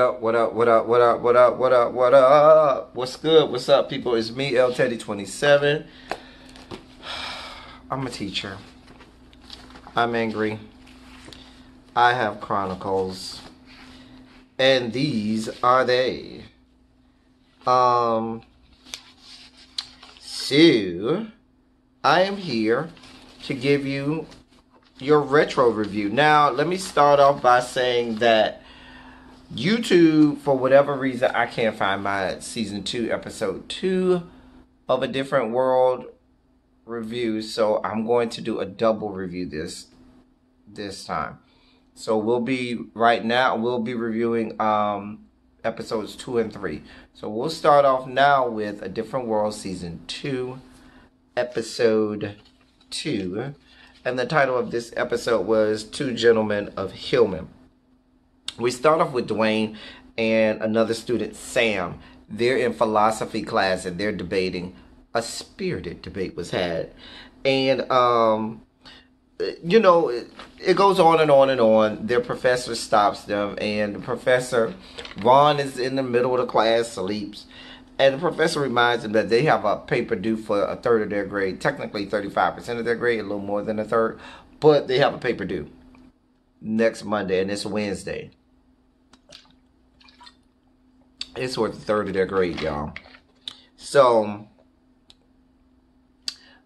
up, what up, what up, what up, what up, what up, what up? What's good? What's up, people? It's me, L Teddy 27. I'm a teacher. I'm angry. I have chronicles. And these are they. So I am here to give you your retro review. Now, let me start off by saying that YouTube, for whatever reason, I can't find my season 2, episode 2 of A Different World review. So I'm going to do a double review this time. So we'll be reviewing episodes 2 and 3. So we'll start off now with A Different World season 2, episode 2. And the title of this episode was Two Gentlemen of Hillman. We start off with Dwayne and another student, Sam. They're in philosophy class and they're debating. A spirited debate was had. And, you know, it goes on and on and on. Their professor stops them. And the professor, Ron, is in the middle of the class, sleeps. And the professor reminds them that they have a paper due for a third of their grade. Technically 35% of their grade, a little more than a third. But they have a paper due next Monday, and it's Wednesday. It's worth a third of their grade, y'all. So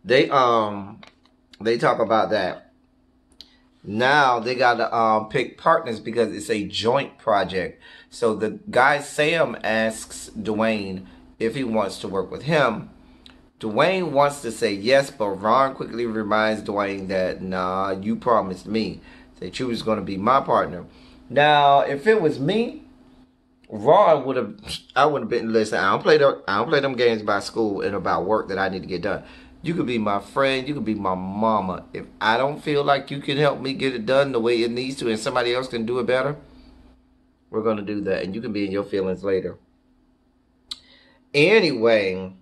they talk about that. Now they gotta pick partners because it's a joint project. So the guy Sam asks Dwayne if he wants to work with him. Dwayne wants to say yes, but Ron quickly reminds Dwayne that, nah, you promised me that you was gonna be my partner. Now, if it was me, Ron I would have been, listen, I don't play them games about school and about work that I need to get done. You could be my friend, you could be my mama. If I don't feel like you can help me get it done the way it needs to and somebody else can do it better, we're going to do that. And you can be in your feelings later. Anyway,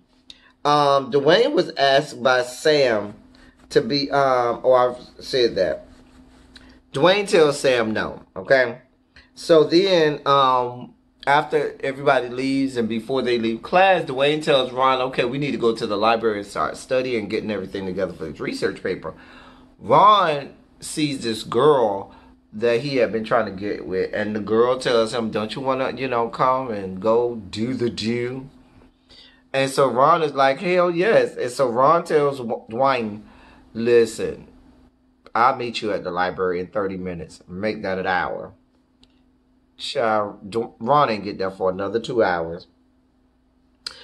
Dwayne was asked by Sam to be, I've said that. Dwayne tells Sam no, okay? So then, after everybody leaves and before they leave class, Dwayne tells Ron, okay, we need to go to the library and start studying and getting everything together for this research paper. Ron sees this girl that he had been trying to get with, and the girl tells him, don't you want to, come and go do the do? And so Ron is like, hell yes. And so Ron tells Dwayne, listen, I'll meet you at the library in 30 minutes. Make that an hour. Ron didn't get there for another 2 hours.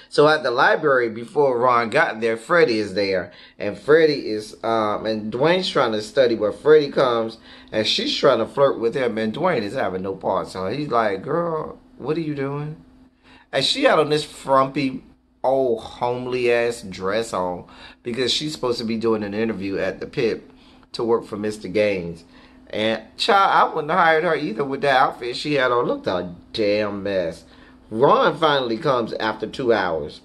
So at the library, before Ron got there, Freddie is there. And Freddie is, and Dwayne's trying to study, but Freddie comes and she's trying to flirt with him, and Dwayne is having no part. So he's like, girl, what are you doing? And she had on this frumpy, old, homely ass dress on because she's supposed to be doing an interview at the pit to work for Mr. Gaines. And, child, I wouldn't have hired her either with that outfit she had on. Looked a damn mess. Ron finally comes after 2 hours.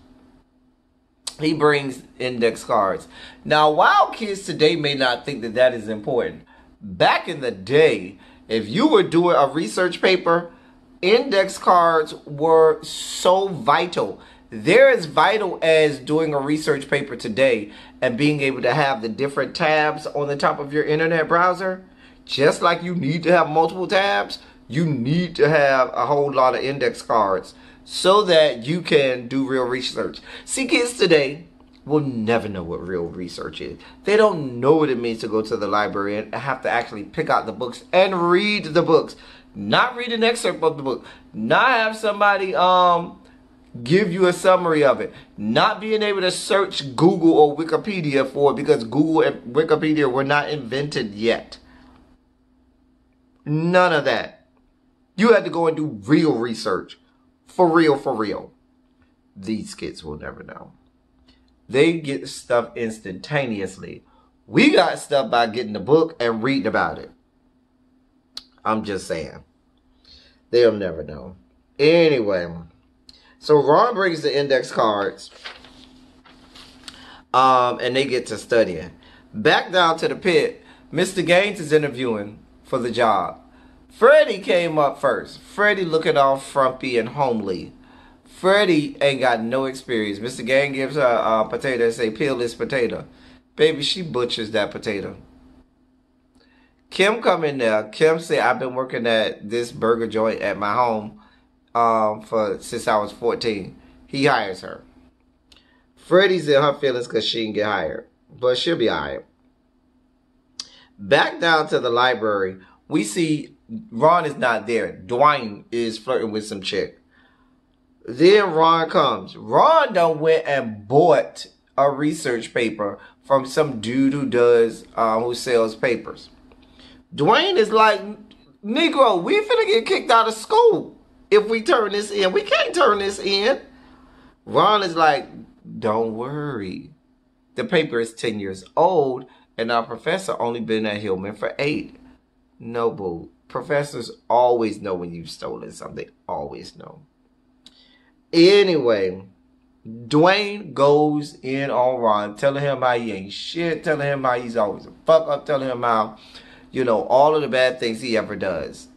He brings index cards. Now, while kids today may not think that that is important, back in the day, if you were doing a research paper, index cards were so vital. They're as vital as doing a research paper today and being able to have the different tabs on the top of your internet browser. Just like you need to have multiple tabs, you need to have a whole lot of index cards so that you can do real research. See, kids today will never know what real research is. They don't know what it means to go to the library and have to actually pick out the books and read the books. Not read an excerpt of the book. Not have somebody give you a summary of it. Not being able to search Google or Wikipedia for it because Google and Wikipedia were not invented yet. None of that. You had to go and do real research. For real, for real. These kids will never know. They get stuff instantaneously. We got stuff by getting the book and reading about it. I'm just saying. They'll never know. Anyway. So Ron brings the index cards. And they get to studying. Back down to the pit. Mr. Gaines is interviewing for the job. Freddie came up first. Freddie looking all frumpy and homely. Freddie ain't got no experience. Mr. Gang gives her a potato and say, peel this potato. Baby, she butchers that potato. Kim come in there. Kim said, I've been working at this burger joint at my home since I was 14. He hires her. Freddie's in her feelings because she didn't get hired. But she'll be alright. Back down to the library, we see Ron is not there. Dwayne is flirting with some chick. Then Ron comes. Ron done went and bought a research paper from some dude who sells papers. Dwayne is like, Negro, we finna get kicked out of school if we turn this in. We can't turn this in. Ron is like, don't worry. The paper is 10 years old, and our professor only been at Hillman for 8. No, boo. Professors always know when you've stolen something. They always know. Anyway, Dwayne goes in on Ron, telling him how he ain't shit, telling him how he's always a fuck up, telling him how, all of the bad things he ever does.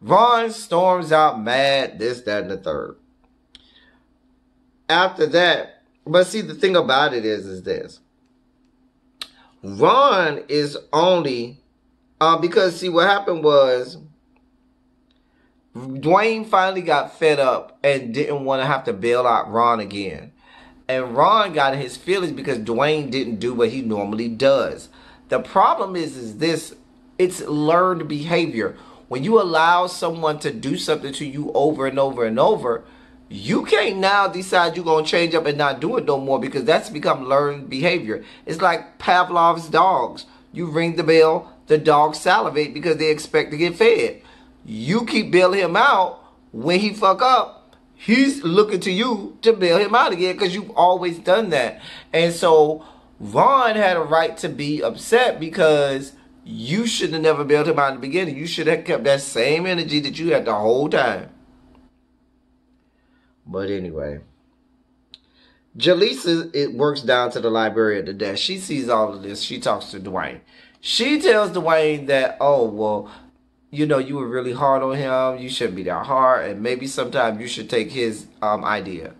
Ron storms out mad, this, that, and the third. After that, but see, the thing about it is this. Ron is only, because see, what happened was, Dwayne finally got fed up and didn't want to have to bail out Ron again. And Ron got in his feelings because Dwayne didn't do what he normally does. The problem is this, it's learned behavior. When you allow someone to do something to you over and over and over, you can't now decide you're going to change up and not do it no more because that's become learned behavior. It's like Pavlov's dogs. You ring the bell, the dogs salivate because they expect to get fed. You keep bailing him out. When he fuck up, he's looking to you to bail him out again because you've always done that. And so Ron had a right to be upset because you should have never bailed him out in the beginning. You should have kept that same energy that you had the whole time. But anyway, Jaleesa, it works down to the library at the desk. She sees all of this. She talks to Dwayne. She tells Dwayne that, oh, well, you were really hard on him. You shouldn't be that hard. And maybe sometimes you should take his idea.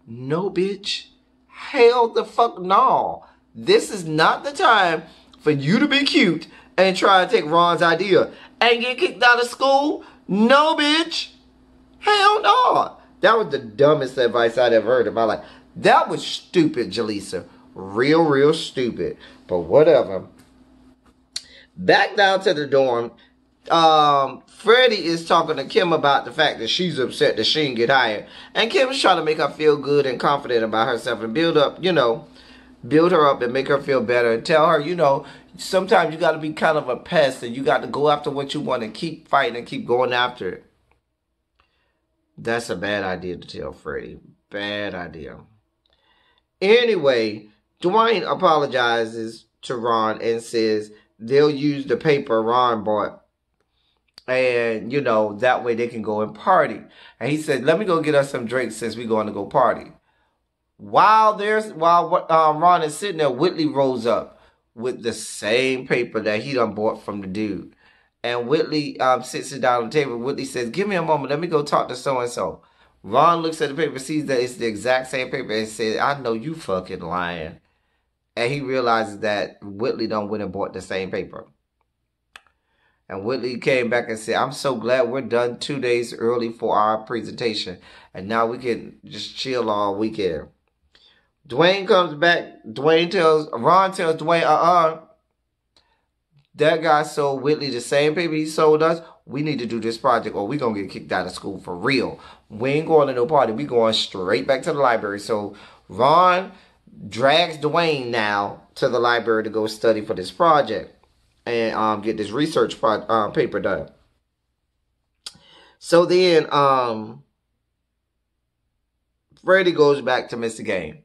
No, bitch. Hell the fuck no. This is not the time for you to be cute and try to take Ron's idea and get kicked out of school. No, bitch. Hell no. That was the dumbest advice I'd ever heard in my life. That was stupid, Jaleesa. Real stupid. But whatever. Back down to the dorm. Freddie is talking to Kim about the fact that she's upset that she didn't get hired. And Kim is trying to make her feel good and confident about herself and build her up and make her feel better and tell her, sometimes you got to be kind of a pest and you got to go after what you want and keep fighting and keep going after it. That's a bad idea to tell Freddie. Bad idea. Anyway, Dwayne apologizes to Ron and says they'll use the paper Ron bought. And, that way they can go and party. And he said, let me go get us some drinks since we're going to go party. While Ron is sitting there, Whitley rolls up with the same paper that he done bought from the dude. And Whitley sits it down on the table. Whitley says, give me a moment. Let me go talk to so-and-so. Ron looks at the paper, sees that it's the exact same paper, and says, I know you fucking lying. And he realizes that Whitley done went and bought the same paper. And Whitley came back and said, I'm so glad we're done 2 days early for our presentation. And now we can just chill all weekend. Dwayne comes back. Ron tells Dwayne, that guy sold Whitley the same paper he sold us. We need to do this project or we're going to get kicked out of school for real. We ain't going to no party. We going straight back to the library. So Ron drags Dwayne now to the library to go study for this project and get this research paper done. So then Freddie goes back to Mr. Game.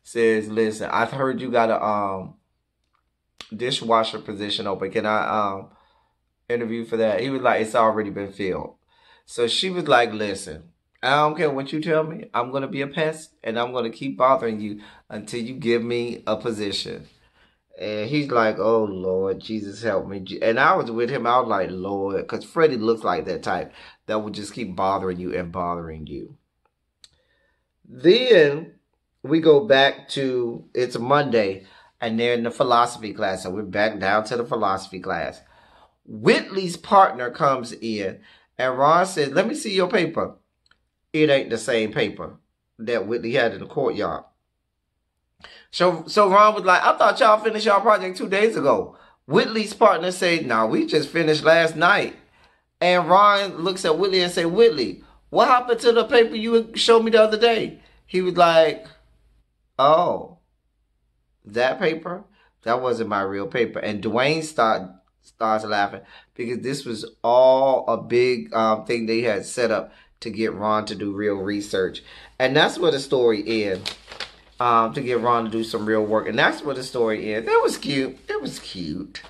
Says, listen, I've heard you got a dishwasher position open. Can I interview for that? He was like, it's already been filled. So she was like, listen, I don't care what you tell me. I'm going to be a pest and I'm going to keep bothering you until you give me a position. And he's like, oh, Lord, Jesus help me. And I was with him. I was like, Lord, because Freddie looks like that type that would just keep bothering you and bothering you. Then we go back to, it's Monday, and they're in the philosophy class. So we're back down to the philosophy class. Whitley's partner comes in, and Ron says, let me see your paper. It ain't the same paper that Whitley had in the courtyard. So Ron was like, I thought y'all finished y'all project 2 days ago. Whitley's partner said, no, we just finished last night. And Ron looks at Whitley and say, Whitley, what happened to the paper you showed me the other day? He was like, oh, that paper? That wasn't my real paper. And Dwayne starts laughing because this was all a big thing they had set up to get Ron to do real research. And that's where the story ends. To get Ron to do some real work. And that's where the story ends. It was cute. It was cute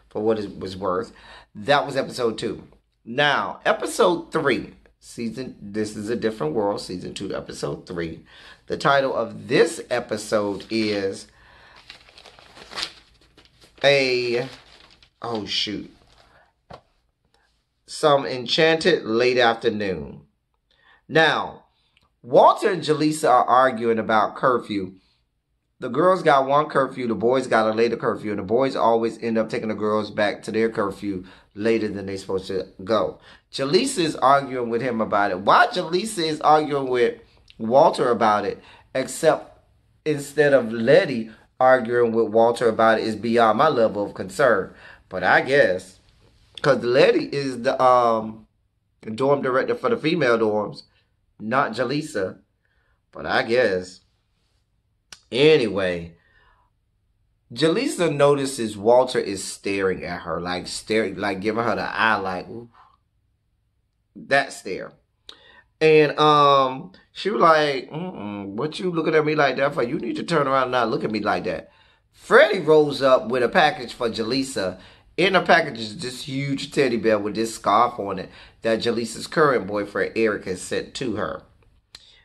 for what it was worth. That was episode 2. Now, episode 3. This is a Different World, season 2, episode 3. The title of this episode is Some Enchanted Late Afternoon. Now, Walter and Jaleesa are arguing about curfew. The girls got one curfew, the boys got a later curfew, and the boys always end up taking the girls back to their curfew later than they're supposed to go. Jaleesa is arguing with him about it. Why Jaleesa is arguing with Walter about it, except instead of Letty arguing with Walter about it, is beyond my level of concern. But I guess, because Letty is the dorm director for the female dorms, not Jaleesa. But I guess. Anyway, Jaleesa notices Walter is staring at her, like giving her the eye, like ooh, that stare. And she was like, what you looking at me like that for? You need to turn around and not look at me like that. Freddie rolls up with a package for Jaleesa. In the package is this huge teddy bear with this scarf on it that Jaleesa's current boyfriend, Eric, has sent to her.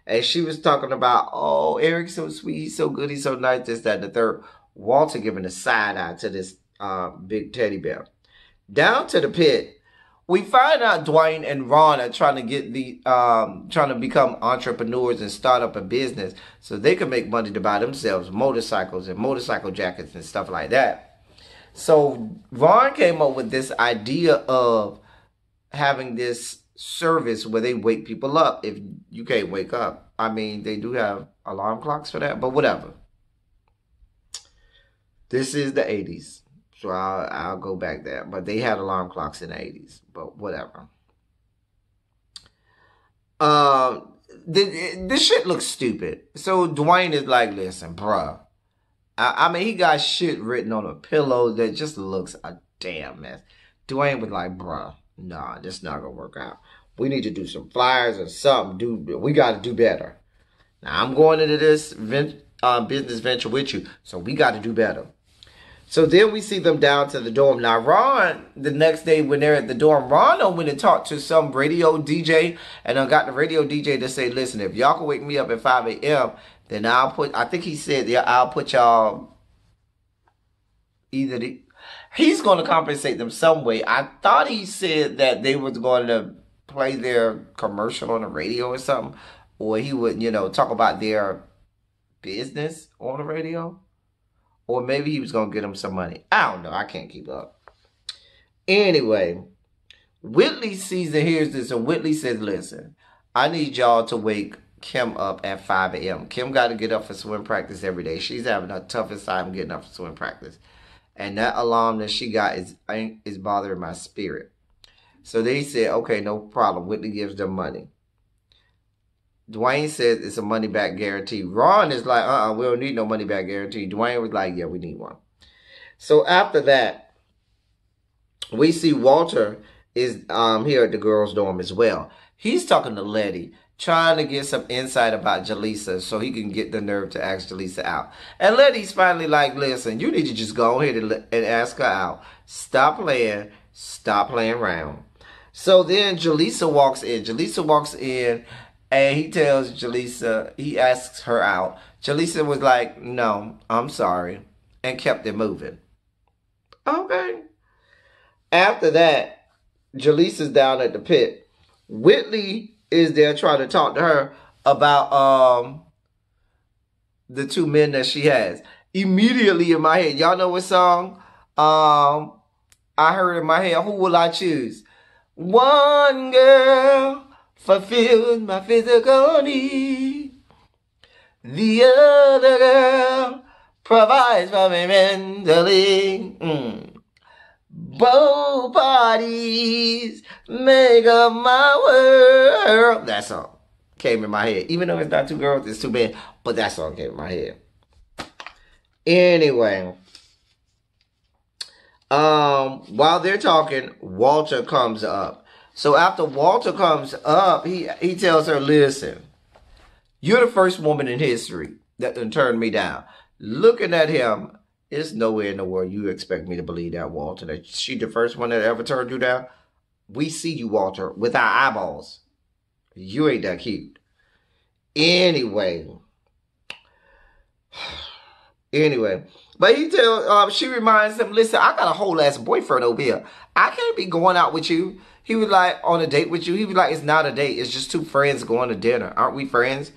And she was talking about, oh, Eric's so sweet, he's so good, he's so nice, this, that, and the third. Walter giving a side eye to this big teddy bear. Down to the pit, we find out Dwayne and Ron are trying to become entrepreneurs and start up a business so they can make money to buy themselves motorcycles and motorcycle jackets and stuff like that. So Ron came up with this idea of having this service where they wake people up if you can't wake up. I mean, they do have alarm clocks for that, but whatever. This is the 80s, so I'll go back there. But they had alarm clocks in the 80s, but whatever. This shit looks stupid. So Dwayne is like, listen, bruh. I mean, he got shit written on a pillow that just looks a damn mess. Dwayne was like, bruh, nah, this not gonna work out. We need to do some flyers or something. We got to do better. Now, I'm going into this business venture with you, so we got to do better. So then we see them down to the dorm. Now, Ron, the next day when they're at the dorm, Ron went and talked to some radio DJ, and I got the radio DJ to say, listen, if y'all can wake me up at 5 a.m., then I think he said, yeah, I'll put y'all he's going to compensate them some way. I thought he said that they was going to play their commercial on the radio or something, or he would, talk about their business on the radio, or maybe he was going to get them some money. I don't know. I can't keep up. Anyway, Whitley sees and hears this, and Whitley says, listen, I need y'all to wake Kim up at 5 a.m. Kim got to get up for swim practice every day. She's having the toughest time getting up for swim practice. And that alarm that she got is bothering my spirit. So they said, okay, no problem. Whitley gives them money. Dwayne says it's a money back guarantee. Ron is like, we don't need no money back guarantee. Dwayne was like, yeah, we need one. So after that, we see Walter is here at the girls' dorm as well. He's talking to Letty, trying to get some insight about Jaleesa so he can get the nerve to ask Jaleesa out. And Letty's finally like, listen, you need to just go ahead and ask her out. Stop playing around. So then Jaleesa walks in. And he tells Jaleesa, he asks her out. Jaleesa was like, no, I'm sorry. and kept it moving. Okay. After that, Jaleesa's down at the pit. Whitley is there trying to talk to her about the two men that she has. Immediately in my head, y'all know what song? I heard in my head, who will I choose? One girl fulfills my physical need. The other girl provides for me mentally. Both bodies make up my world. That song came in my head. Even though it's not two girls, it's two men. But that song came in my head. Anyway. While they're talking, Walter comes up. So after Walter comes up, he tells her, listen, you're the first woman in history that turned me down. Looking at him, there's nowhere in the world you expect me to believe that, Walter, that she the first one that ever turned you down. We see you, Walter, with our eyeballs. You ain't that cute. Anyway. But she reminds him, listen, I got a whole ass boyfriend over here. I can't be going out with you. He was like, on a date with you. He was like, it's not a date. It's just two friends going to dinner. Aren't we friends?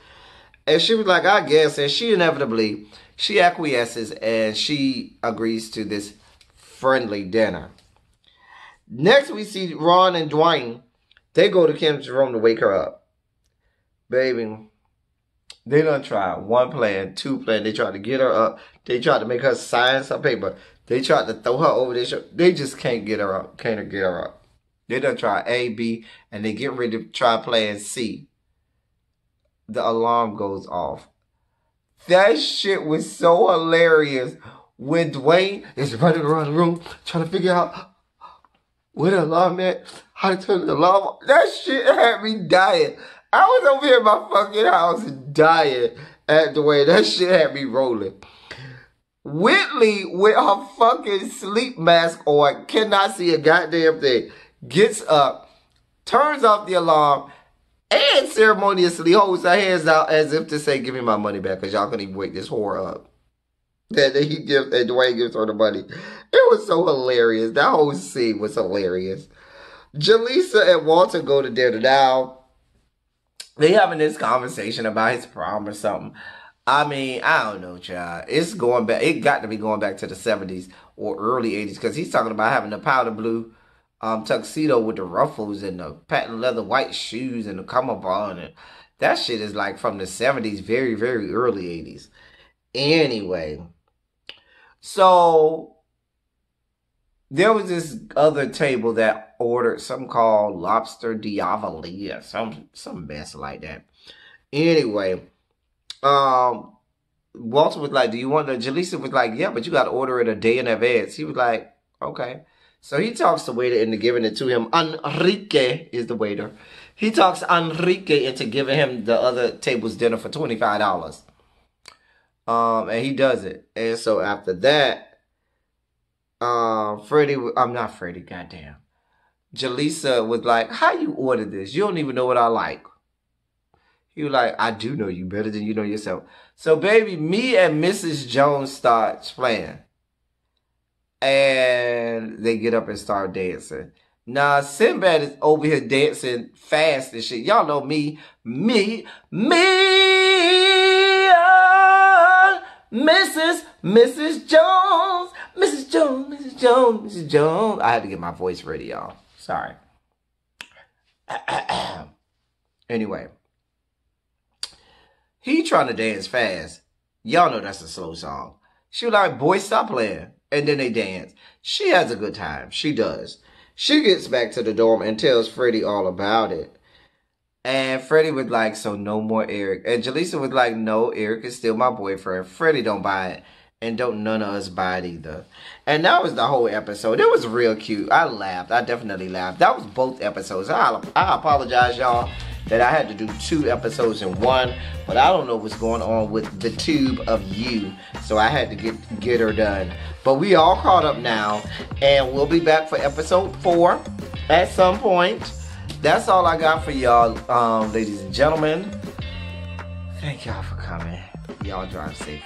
And she was like, I guess. And she inevitably, she acquiesces and she agrees to this friendly dinner. Next, we see Ron and Dwayne. They go to Kim's room to wake her up. Baby, they done tried one plan, two plan. They tried to get her up. They tried to make her sign some paper. They tried to throw her over this. They just can't get her up. Can't get her up. They done try A, B, and they get ready to try plan C. The alarm goes off. That shit was so hilarious when Dwayne is running around the room trying to figure out where the alarm at, how to turn the alarm off. That shit had me dying. I was over here in my fucking house dying at Dwayne. That shit had me rolling. Whitley, with her fucking sleep mask on, cannot see a goddamn thing, gets up, turns off the alarm, and ceremoniously holds her hands out as if to say, give me my money back, because y'all couldn't even wake this whore up. And Dwayne gives her the money. It was so hilarious. That whole scene was hilarious. Jaleesa and Walter go to dinner. Now, they having this conversation about his prom or something. I mean, I don't know, child. It's going back. It got to be going back to the 70s or early 80s, because he's talking about having the powder blue tuxedo with the ruffles and the patent leather white shoes and the cummerbund. And that shit is like from the 70s, very, very early 80s. Anyway, so there was this other table that ordered something called lobster diavoli or some mess like that. Anyway, Walter was like, do you want to? Jaleesa was like, yeah, but you got to order it a day in advance. He was like, okay. So he talks the waiter into giving it to him. Enrique is the waiter. He talks Enrique into giving him the other table's dinner for $25. And he does it. And so after that, goddamn. Jaleesa was like, how you ordered this? You don't even know what I like. He was like, I do know you better than you know yourself. So, baby, me and Mrs. Jones starts playing. And they get up and start dancing. Now, Sinbad is over here dancing fast and shit. Y'all know me, Mrs. Jones, Mrs. Jones. I had to get my voice ready, y'all. Sorry. Anyway. He trying to dance fast. Y'all know that's a slow song. She was like, boy, stop playing. And then they dance. She has a good time. She does. She gets back to the dorm and tells Freddie all about it. And Freddie was like, so no more Eric. And Jaleesa was like, no, Eric is still my boyfriend. Freddie don't buy it. And don't none of us buy it either. And that was the whole episode. It was real cute. I laughed. I definitely laughed. That was both episodes. I apologize, y'all, that I had to do 2 episodes in one. But I don't know what's going on with the tube of you. So I had to get her done. But we all caught up now. And we'll be back for episode 4 at some point. That's all I got for y'all, ladies and gentlemen. Thank y'all for coming. Y'all drive safe.